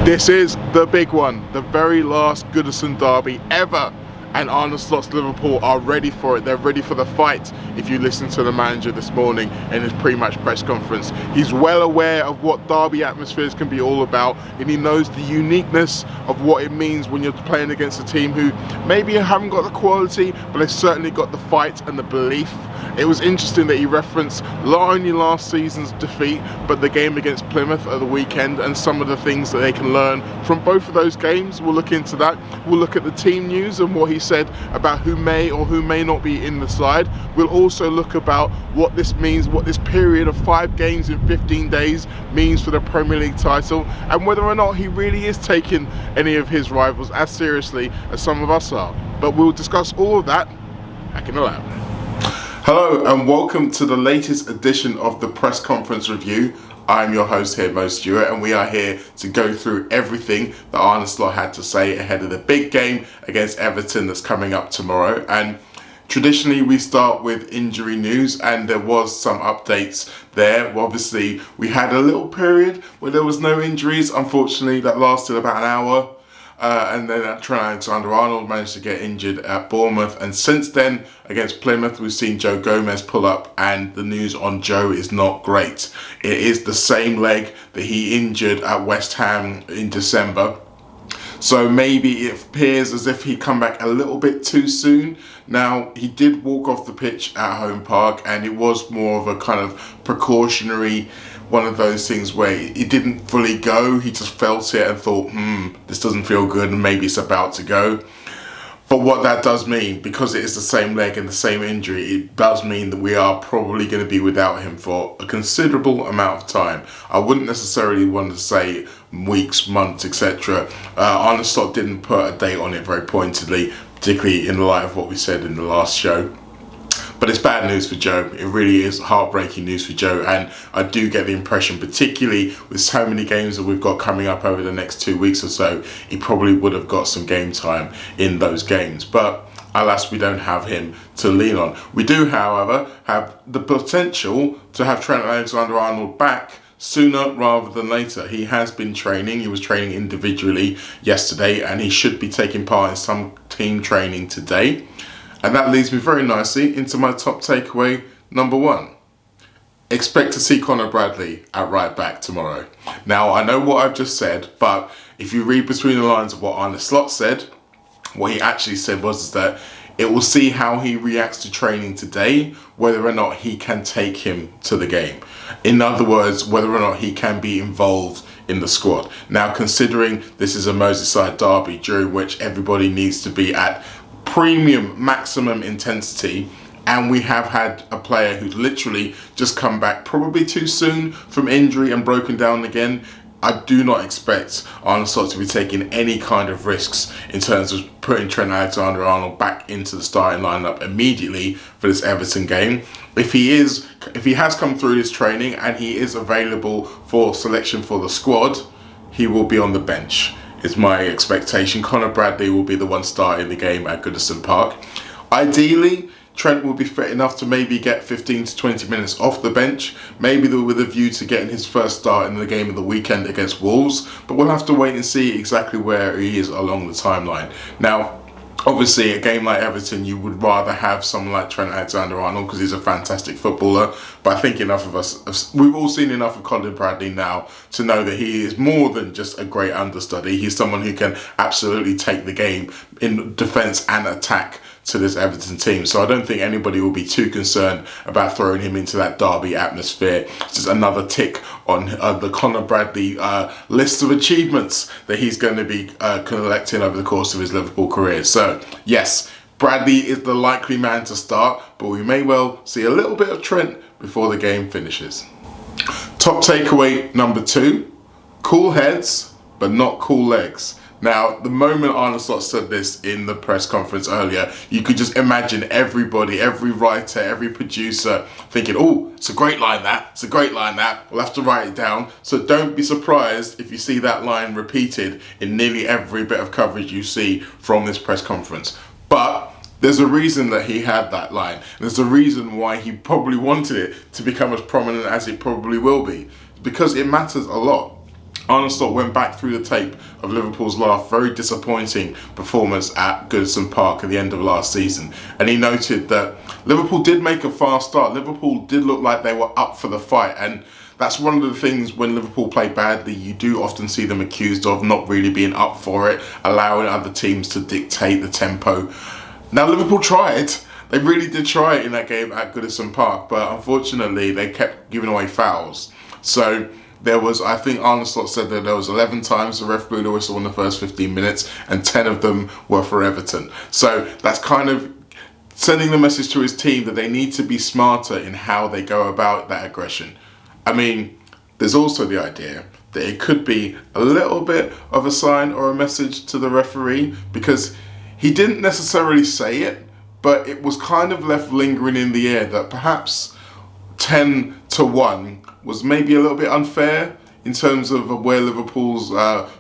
This is the big one, the very last Goodison derby ever. And Arne Slot's Liverpool are ready for it. They're ready for the fight. If you listen to the manager this morning in his pre-match press conference, he's well aware of what derby atmospheres can be all about, and he knows the uniqueness of what it means when you're playing against a team who maybe haven't got the quality, but they've certainly got the fight and the belief. It was interesting that he referenced not only last season's defeat, but the game against Plymouth at the weekend and some of the things that they can learn from both of those games. We'll look into that. We'll look at the team news and what he said about who may or who may not be in the side. We'll also look about what this means, what this period of 5 games in 15 days means for the Premier League title, and whether or not he really is taking any of his rivals as seriously as some of us are. But we'll discuss all of that back in the lab. Hello and welcome to the latest edition of the press conference review. I'm your host here, Stewart, and we are here to go through everything that Arne Slot had to say ahead of the big game against Everton that's coming up tomorrow. And traditionally we start with injury news, and there was some updates there. Well, obviously we had a little period where there was no injuries, unfortunately, that lasted about an hour. And then Trent Alexander-Arnold managed to get injured at Bournemouth, and since then against Plymouth we've seen Joe Gomez pull up, and the news on Joe is not great. It is the same leg that he injured at West Ham in December, so maybe it appears as if he'd come back a little bit too soon. Now, he did walk off the pitch at Home Park, and it was more of a kind of precautionary, one of those things where he didn't fully go. He just felt it and thought, this doesn't feel good and maybe it's about to go. But what that does mean, because it is the same leg and the same injury, it does mean that we are probably going to be without him for a considerable amount of time. I wouldn't necessarily want to say weeks, months, etc. Arne Slot didn't put a date on it very pointedly, particularly in the light of what we said in the last show. But it's bad news for Joe. It really is heartbreaking news for Joe, and I do get the impression, particularly with so many games that we've got coming up over the next 2 weeks or so, he probably would have got some game time in those games. But alas, we don't have him to lean on. We do, however, have the potential to have Trent Alexander-Arnold back sooner rather than later. He has been training. He was training individually yesterday, and he should be taking part in some team training today. And that leads me very nicely into my top takeaway, number 1. Expect to see Conor Bradley at right back tomorrow. Now, I know what I've just said, but if you read between the lines of what Arne Slot said, what he actually said was that it will see how he reacts to training today, whether or not he can take him to the game. In other words, whether or not he can be involved in the squad. Now, considering this is a Merseyside derby during which everybody needs to be at premium maximum intensity, and we have had a player who's literally just come back probably too soon from injury and broken down again, I do not expect Arne Slot to be taking any kind of risks in terms of putting Trent Alexander-Arnold back into the starting lineup immediately for this Everton game. If he has come through this training and he is available for selection for the squad, he will be on the bench, is my expectation. Conor Bradley will be the one starting the game at Goodison Park. Ideally, Trent will be fit enough to maybe get 15 to 20 minutes off the bench, maybe with a view to getting his first start in the game of the weekend against Wolves, but we'll have to wait and see exactly where he is along the timeline. Now, obviously, a game like Everton, you would rather have someone like Trent Alexander-Arnold because he's a fantastic footballer. But I think enough of us, we've all seen enough of Conor Bradley now to know that he is more than just a great understudy. He's someone who can absolutely take the game in defence and attack to this Everton team. So I don't think anybody will be too concerned about throwing him into that derby atmosphere. It's just another tick on the Conor Bradley list of achievements that he's going to be collecting over the course of his Liverpool career. So yes, Bradley is the likely man to start, but we may well see a little bit of Trent before the game finishes. Top takeaway number 2, cool heads, but not cool legs. Now, the moment Arne Slot said this in the press conference earlier, you could just imagine everybody, every writer, every producer thinking, oh, it's a great line that, it's a great line that, we'll have to write it down. So don't be surprised if you see that line repeated in nearly every bit of coverage you see from this press conference. But there's a reason that he had that line. There's a reason why he probably wanted it to become as prominent as it probably will be. Because it matters a lot. Arne Slot went back through the tape of Liverpool's last very disappointing performance at Goodison Park at the end of last season, and he noted that Liverpool did make a fast start. Liverpool did look like they were up for the fight, and that's one of the things when Liverpool play badly, you do often see them accused of not really being up for it, allowing other teams to dictate the tempo. Now Liverpool tried. They really did try it in that game at Goodison Park, but unfortunately they kept giving away fouls. So there was, I think Arne Slot said that there was 11 times the ref blew the whistle in the first 15 minutes and 10 of them were for Everton. So that's kind of sending the message to his team that they need to be smarter in how they go about that aggression. I mean, there's also the idea that it could be a little bit of a sign or a message to the referee, because he didn't necessarily say it, but it was kind of left lingering in the air that perhaps 10-1 was maybe a little bit unfair in terms of where Liverpool's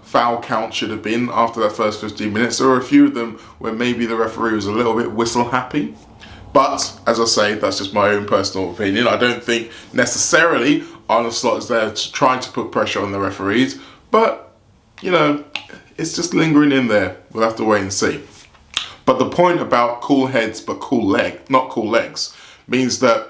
foul count should have been after that first 15 minutes. There were a few of them where maybe the referee was a little bit whistle happy. But, as I say, that's just my own personal opinion. I don't think necessarily Arne Slot is there trying to put pressure on the referees. But, you know, it's just lingering in there. We'll have to wait and see. But the point about cool heads but not cool legs, means that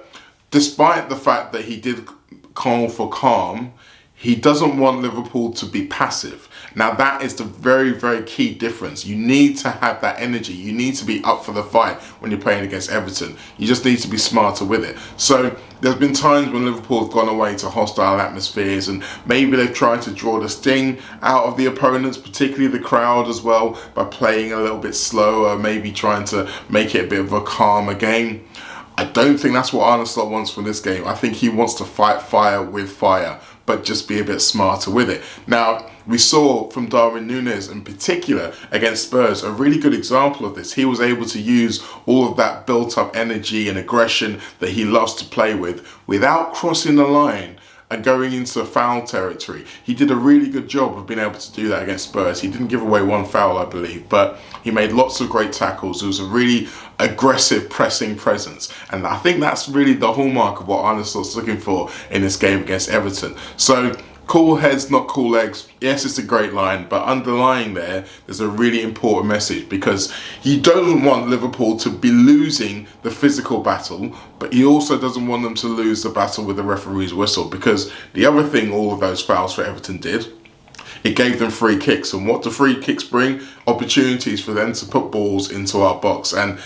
despite the fact that he did call for calm, he doesn't want Liverpool to be passive. Now that is the very, very key difference. You need to have that energy. You need to be up for the fight when you're playing against Everton. You just need to be smarter with it. So there's been times when Liverpool have gone away to hostile atmospheres and maybe they've tried to draw the sting out of the opponents, particularly the crowd as well, by playing a little bit slower, maybe trying to make it a bit of a calmer game. I don't think that's what Arne Slot wants from this game. I think he wants to fight fire with fire, but just be a bit smarter with it. Now, we saw from Darwin Núñez in particular against Spurs a really good example of this. He was able to use all of that built-up energy and aggression that he loves to play with without crossing the line and going into foul territory. He did a really good job of being able to do that against Spurs. He didn't give away one foul, I believe, but he made lots of great tackles. It was a really aggressive pressing presence, and I think that's really the hallmark of what Arne Slot's looking for in this game against Everton. So cool heads, not cool legs. Yes, it's a great line, but underlying there's a really important message, because he doesn't want Liverpool to be losing the physical battle, but he also doesn't want them to lose the battle with the referee's whistle, because the other thing all of those fouls for Everton did, it gave them free kicks. And what do free kicks bring? Opportunities for them to put balls into our box. And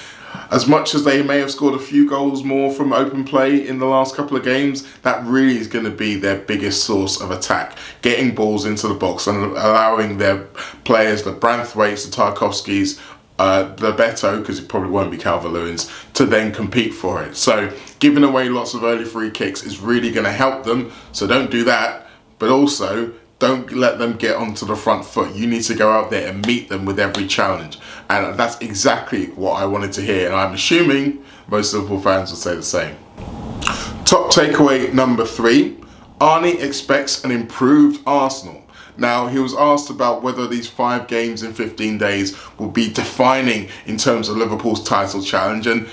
as much as they may have scored a few goals more from open play in the last couple of games, that really is going to be their biggest source of attack. Getting balls into the box and allowing their players, the Branthwaites, the Tarkowskis, the Beto, because it probably won't be Calvert-Lewins, to then compete for it. So giving away lots of early free kicks is really going to help them. So don't do that, but also don't let them get onto the front foot. You need to go out there and meet them with every challenge. And that's exactly what I wanted to hear. And I'm assuming most Liverpool fans will say the same. Top takeaway number 3. Arne expects an improved Arsenal. Now, he was asked about whether these 5 games in 15 days will be defining in terms of Liverpool's title challenge. And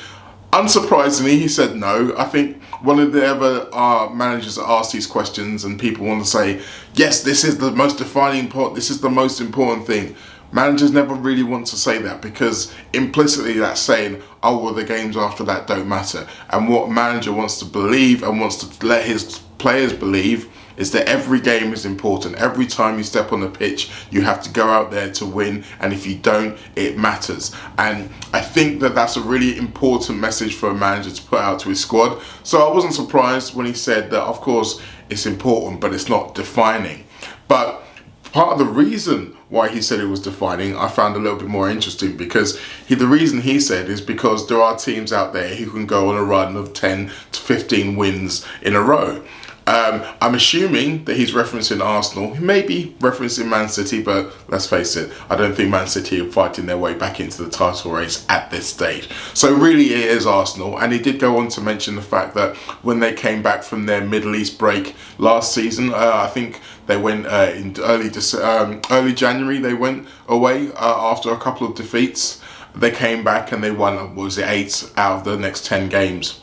unsurprisingly, he said no. I think one of the other managers asked these questions and people want to say, yes, this is the most defining part, this is the most important thing. Managers never really want to say that, because implicitly that's saying, oh, well, the games after that don't matter. And what manager wants to believe and wants to let his players believe is that every game is important. Every time you step on the pitch, you have to go out there to win, and if you don't, it matters. And I think that that's a really important message for a manager to put out to his squad. So I wasn't surprised when he said that, of course, it's important, but it's not defining. But part of the reason why he said it was defining, I found a little bit more interesting, because the reason he said is because there are teams out there who can go on a run of 10 to 15 wins in a row. I'm assuming that he's referencing Arsenal. He may be referencing Man City, but let's face it, I don't think Man City are fighting their way back into the title race at this stage. So really it is Arsenal. And he did go on to mention the fact that when they came back from their Middle East break last season, I think they went in early January, they went away after a couple of defeats. They came back and they won, what was it, 8 out of the next 10 games.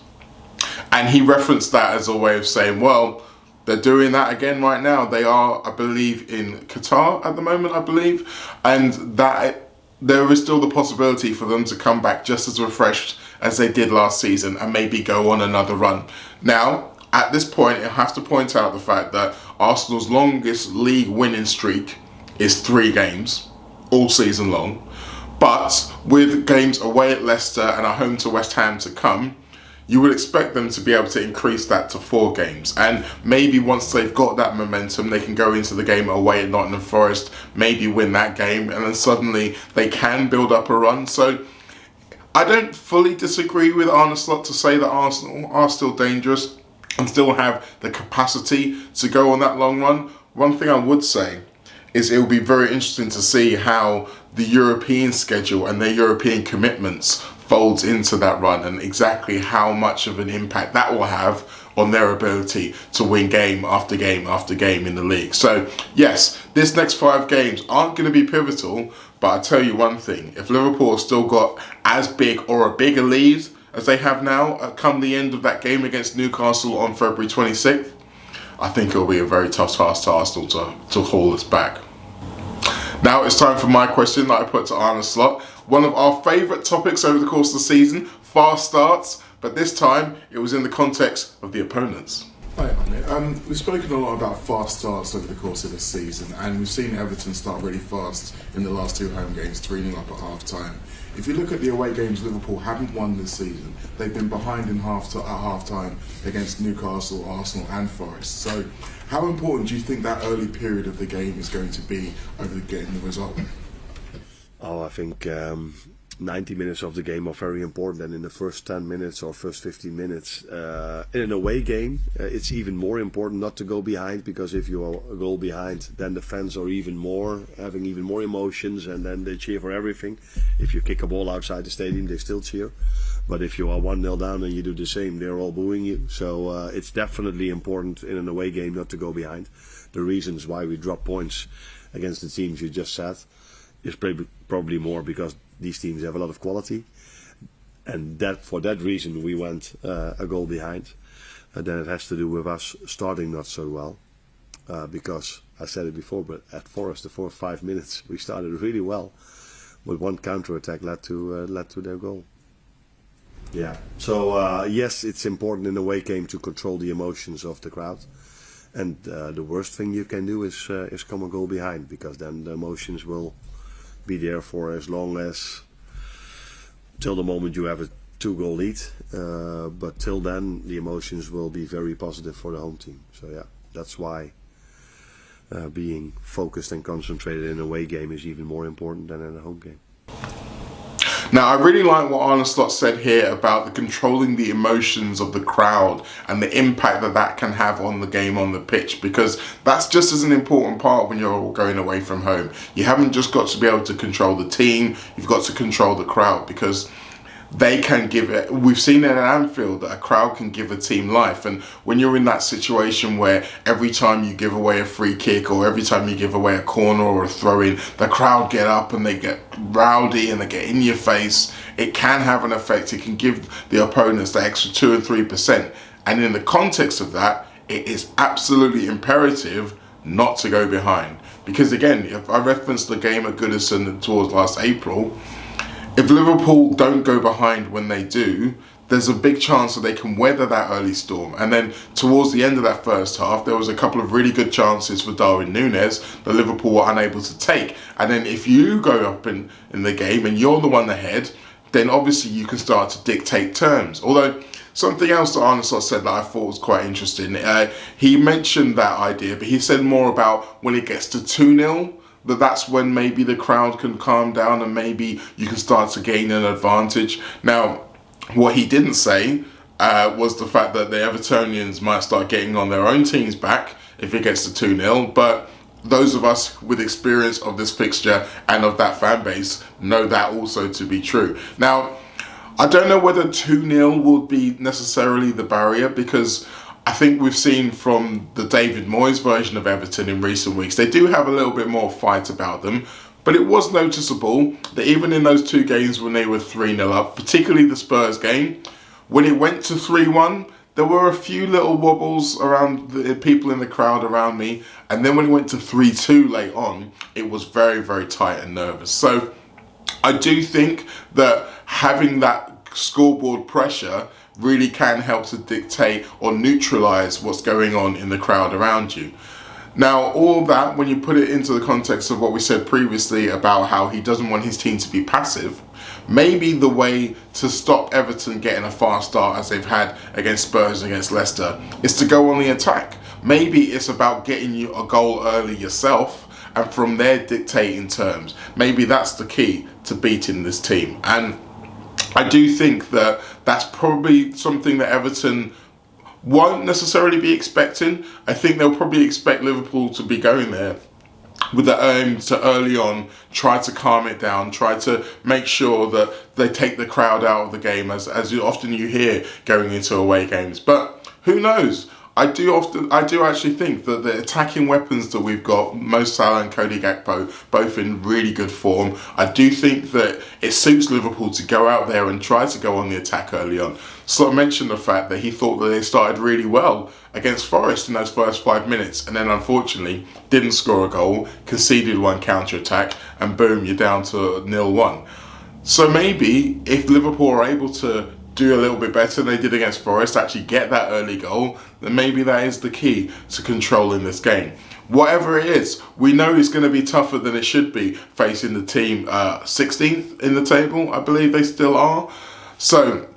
And he referenced that as a way of saying, well, They're doing that again right now. They are, I believe, in Qatar at the moment, I believe. And that there is still the possibility for them to come back just as refreshed as they did last season and maybe go on another run. Now, at this point, I have to point out the fact that Arsenal's longest league winning streak is 3 games all season long. But with games away at Leicester and at home to West Ham to come, you would expect them to be able to increase that to 4 games. And maybe once they've got that momentum, they can go into the game away at Nottingham Forest, maybe win that game, and then suddenly they can build up a run. So I don't fully disagree with Arne Slot to say that Arsenal are still dangerous and still have the capacity to go on that long run. One thing I would say is it will be very interesting to see how the European schedule and their European commitments folds into that run and exactly how much of an impact that will have on their ability to win game after game after game in the league. So yes, this next 5 games aren't going to be pivotal, but I tell you one thing, if Liverpool have still got as big or a bigger lead as they have now come the end of that game against Newcastle on February 26th, I think it'll be a very tough task to Arsenal to haul us back. Now it's time for my question that I put to Arne Slot. One of our favourite topics over the course of the season, fast starts, but this time it was in the context of the opponents. Hi, Arne. We've spoken a lot about fast starts over the course of this season, and we've seen Everton start really fast in the last 2 home games, 3-0 up at half-time. If you look at the away games Liverpool haven't won this season, they've been behind at half-time against Newcastle, Arsenal and Forest. So how important do you think that early period of the game is going to be over getting the result? Oh, I think 90 minutes of the game are very important, and in the first 10 minutes or first 15 minutes in an away game it's even more important not to go behind, because if you are a goal behind, then the fans are having even more emotions, and then they cheer for everything. If you kick a ball outside the stadium, they still cheer, but if you are 1-0 down and you do the same, they're all booing you. So it's definitely important in an away game not to go behind. The reasons why we drop points against the teams you just said is probably more because these teams have a lot of quality, and that for that reason we went a goal behind. And then it has to do with us starting not so well, because I said it before, but at Forest the 4 or 5 minutes we started really well, but one counter-attack led to their goal. Yeah. So yes, it's important in the away game to control the emotions of the crowd, and the worst thing you can do is come a goal behind, because then the emotions will be there for as long as till the moment you have a 2-goal lead, but till then the emotions will be very positive for the home team. So yeah, that's why being focused and concentrated in a away game is even more important than in a home game. Now, I really like what Arne Slot said here about the controlling the emotions of the crowd and the impact that that can have on the game on the pitch, because that's just as an important part when you're going away from home. You haven't just got to be able to control the team, you've got to control the crowd, because they can give it. We've seen it at Anfield that a crowd can give a team life, and when you're in that situation where every time you give away a free kick or every time you give away a corner or a throw-in, the crowd get up and they get rowdy and they get in your face, it can have an effect. It can give the opponents the extra 2 and 3%, and in the context of that, it is absolutely imperative not to go behind, because again, if I referenced the game at Goodison towards last April, if Liverpool don't go behind when they do, there's a big chance that they can weather that early storm. And then towards the end of that first half, there was a couple of really good chances for Darwin Núñez that Liverpool were unable to take. And then if you go up in the game and you're the one ahead, then obviously you can start to dictate terms. Although something else that Arne Slot said that I thought was quite interesting, he mentioned that idea, but he said more about when it gets to 2-0, that's when maybe the crowd can calm down and maybe you can start to gain an advantage. Now, what he didn't say was the fact that the Evertonians might start getting on their own team's back if it gets to 2-0, but those of us with experience of this fixture and of that fan base know that also to be true. Now, I don't know whether 2-0 will be necessarily the barrier, because I think we've seen from the David Moyes version of Everton in recent weeks, they do have a little bit more fight about them. But it was noticeable that even in those 2 games when they were 3-0 up, particularly the Spurs game, when it went to 3-1, there were a few little wobbles around the people in the crowd around me, and then when it went to 3-2 late on, it was very, very tight and nervous. So I do think that having that scoreboard pressure really can help to dictate or neutralise what's going on in the crowd around you. Now, all that, when you put it into the context of what we said previously about how he doesn't want his team to be passive, maybe the way to stop Everton getting a fast start as they've had against Spurs and against Leicester is to go on the attack. Maybe it's about getting you a goal early yourself and from there dictating terms. Maybe that's the key to beating this team. And I do think that that's probably something that Everton won't necessarily be expecting. I think they'll probably expect Liverpool to be going there with the aim to early on try to calm it down, try to make sure that they take the crowd out of the game, as often you hear going into away games. But who knows? I do actually think that the attacking weapons that we've got, Mo Salah and Cody Gakpo, both in really good form, I do think that it suits Liverpool to go out there and try to go on the attack early on. Slot mentioned the fact that he thought that they started really well against Forest in those first 5 minutes, and then unfortunately didn't score a goal, conceded one counter-attack, and boom, you're down to 0-1. So maybe if Liverpool are able to do a little bit better than they did against Forest, actually get that early goal, then maybe that is the key to controlling this game. Whatever it is, we know it's going to be tougher than it should be facing the team 16th in the table, I believe they still are. So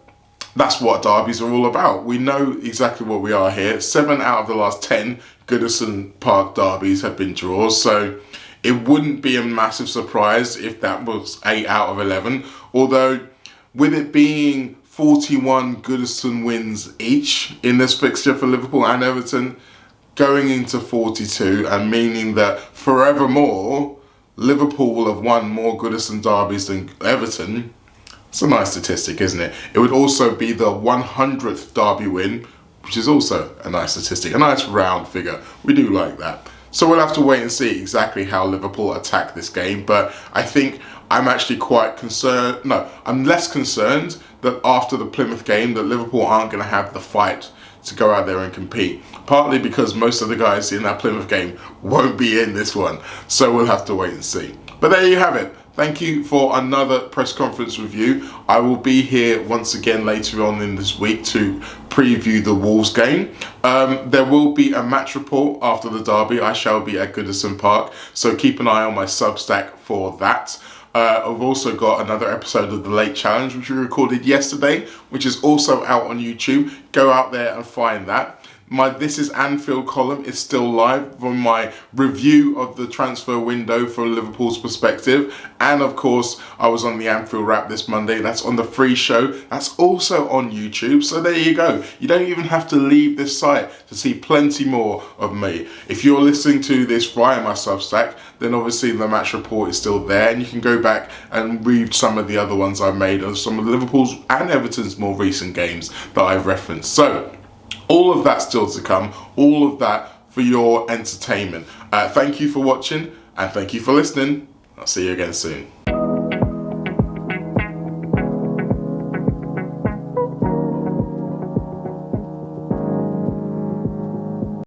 that's what derbies are all about. We know exactly what we are here. 7 out of the last 10 Goodison Park derbies have been draws, so it wouldn't be a massive surprise if that was 8 out of 11, although with it being 41 Goodison wins each in this fixture for Liverpool and Everton, going into 42, and meaning that forevermore Liverpool will have won more Goodison derbies than Everton. It's a nice statistic, isn't it? It would also be the 100th derby win, which is also a nice statistic, a nice round figure. We do like that. So we'll have to wait and see exactly how Liverpool attack this game, but I think I'm actually quite concerned. No, I'm less concerned that after the Plymouth game that Liverpool aren't going to have the fight to go out there and compete. Partly because most of the guys in that Plymouth game won't be in this one. So we'll have to wait and see. But there you have it. Thank you for another press conference review. I will be here once again later on in this week to preview the Wolves game. There will be a match report after the derby. I shall be at Goodison Park, so keep an eye on my Substack for that. I've also got another episode of The Late Challenge, which we recorded yesterday, which is also out on YouTube. Go out there and find that. My This is Anfield column is still live from my review of the transfer window from Liverpool's perspective. And of course, I was on the Anfield Wrap this Monday. That's on the free show. That's also on YouTube. So there you go. You don't even have to leave this site to see plenty more of me. If you're listening to this via my Substack, then obviously the match report is still there. And you can go back and read some of the other ones I made of some of Liverpool's and Everton's more recent games that I've referenced. So all of that still to come, all of that for your entertainment. Thank you for watching and thank you for listening. I'll see you again soon.